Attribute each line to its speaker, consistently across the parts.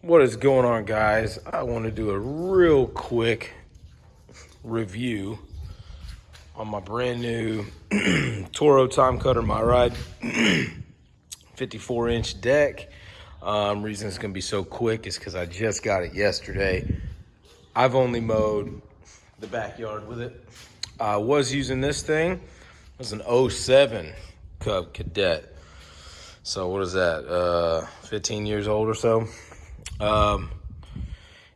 Speaker 1: What is going on, guys? I want to do a real quick review on my brand new Toro Timecutter MyRide 54-inch deck. Reason it's going to be so quick is because I just got it yesterday. I've only mowed the backyard with it. I was using this thing. It was an 07 Cub Cadet. So what is that? 15 years old or so.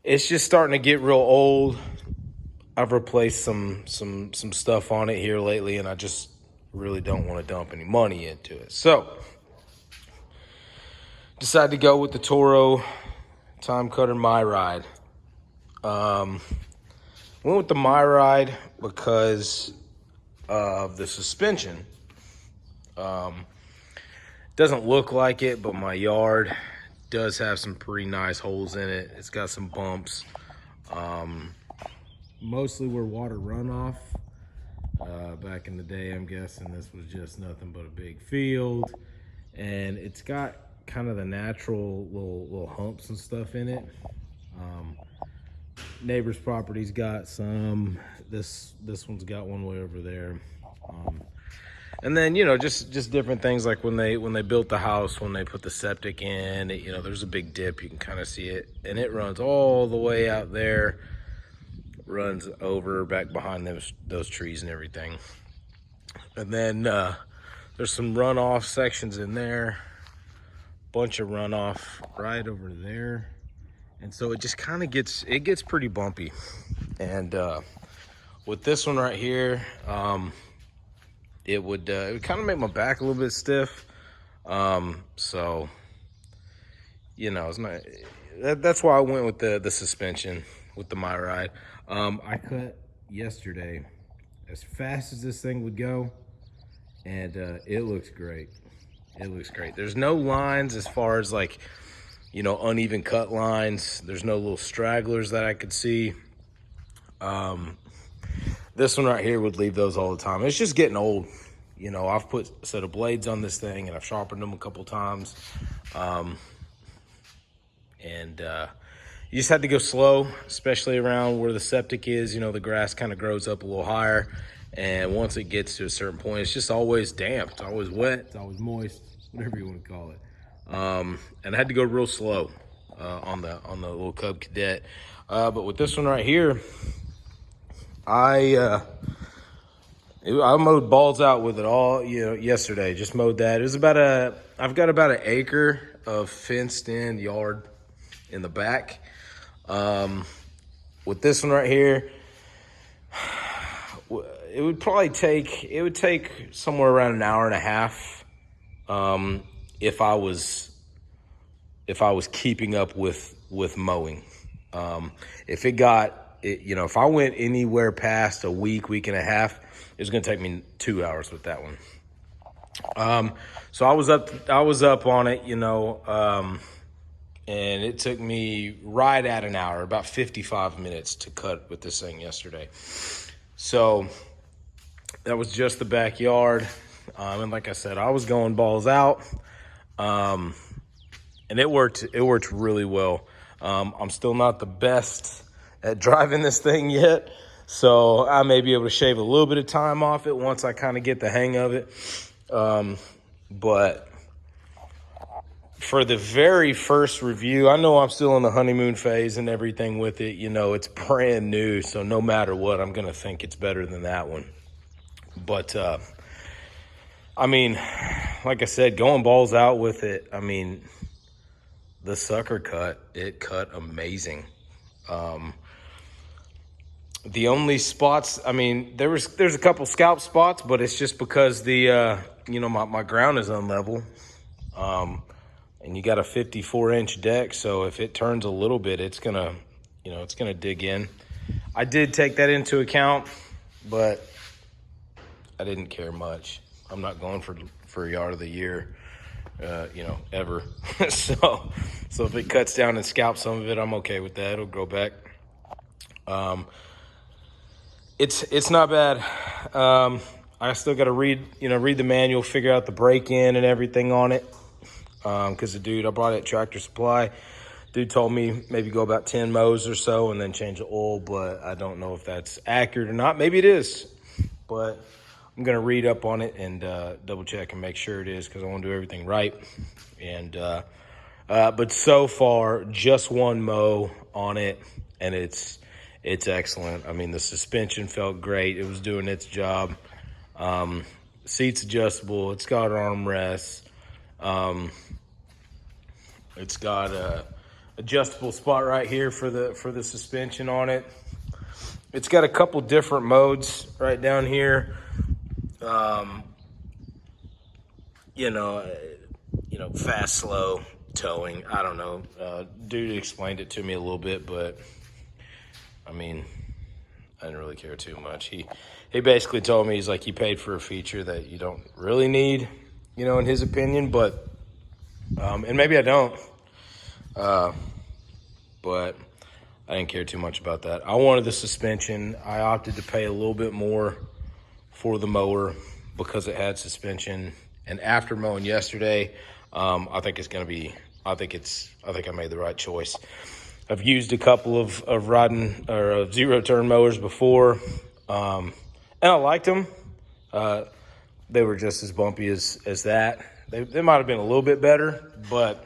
Speaker 1: It's just starting to get real old. I've replaced some stuff on it here lately, and I just really don't want to dump any money into it. So decided to go with the Toro Timecutter MyRide. Went with the MyRide because of the suspension. Doesn't look like it, but my yard does have some pretty nice holes in it. It's got some bumps, mostly where water runoff. Back in the day, I'm guessing this was just nothing but a big field, and it's got kind of the natural little humps and stuff in it. Neighbor's property's got some. This one's got one way over there. And then, just different things, like when they built the house, when they put the septic in, there's a big dip. You can kind of see it, and it runs all the way out there, runs over back behind those trees and everything. And then there's some runoff sections in there, bunch of runoff right over there, and so it just kind of gets pretty bumpy. And with this one right here, it would kind of make my back a little bit stiff. So, it's not. That's why I went with the suspension with the MyRide. I cut yesterday as fast as this thing would go, and it looks great. It looks great. There's no lines as far as uneven cut lines. There's no little stragglers that I could see. This one right here would leave those all the time. It's just getting old. I've put a set of blades on this thing, and I've sharpened them a couple times. You just had to go slow, especially around where the septic is. The grass kind of grows up a little higher. And once it gets to a certain point, it's just always damp. It's always wet. It's always moist, whatever you want to call it. And I had to go real slow on the little Cub Cadet. But with this one right here, I mowed balls out with it all, yesterday. Just mowed that. It was I've got about an acre of fenced in yard in the back. With this one right here, it would take somewhere around an hour and a half, if I was keeping up with mowing. If I went anywhere past a week and a half, it was going to take me 2 hours with that one. So I was up on it, and it took me right at an hour, about 55 minutes to cut with this thing yesterday. So that was just the backyard. And like I said, I was going balls out, and it worked really well. I'm still not the best at driving this thing yet, so I may be able to shave a little bit of time off it once I kind of get the hang of it. But for the very first review, I know I'm still in the honeymoon phase and everything with it. It's brand new, so no matter what, I'm going to think it's better than that one. But, like I said, going balls out with it, the sucker cut amazing. The only spots, there's a couple scalp spots, but it's just because my ground is unlevel. And you got a 54-inch deck, so if it turns a little bit, it's gonna dig in. I did take that into account, but I didn't care much. I'm not going for a yard of the year, ever. so if it cuts down and scalps some of it, I'm okay with that. It'll grow back. It's not bad. I still got to read the manual, figure out the break-in and everything on it. Because the dude I brought it at Tractor Supply Dude told me maybe go about 10 mows or so and then change the oil, but I don't know if that's accurate or not. Maybe it is, but I'm going to read up on it and double check and make sure it is, because I want to do everything right. And but so far, just one mow on it, and it's excellent. I mean, the suspension felt great. It was doing its job. Seat's adjustable. It's got armrests. It's got a adjustable spot right here for the suspension on it. It's got a couple different modes right down here. Fast, slow, towing. I don't know. Dude explained it to me a little bit, but I mean, I didn't really care too much. He basically told me, he's like, he paid for a feature that you don't really need, in his opinion, but and maybe I don't. But I didn't care too much about that. I wanted the suspension. I opted to pay a little bit more for the mower because it had suspension. And after mowing yesterday, I think it's going to be, I think I made the right choice. I've used a couple of riding or zero turn mowers before, and I liked them. They were just as bumpy as that. They might have been a little bit better, but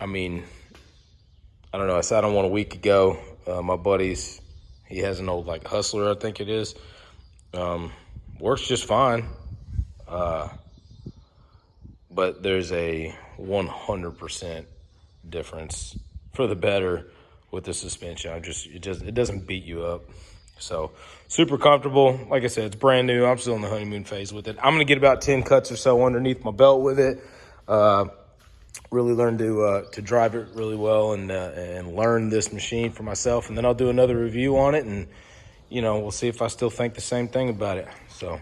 Speaker 1: I mean, I don't know. I sat on one a week ago. My buddy's, he has an old like Hustler, I think it is. Works just fine. But there's a 100% difference for the better with the suspension. It doesn't beat you up. So super comfortable. Like I said, it's brand new. I'm still in the honeymoon phase with it. I'm gonna get about 10 cuts or so underneath my belt with it. Really learn to drive it really well and learn this machine for myself. And then I'll do another review on it, and we'll see if I still think the same thing about it. So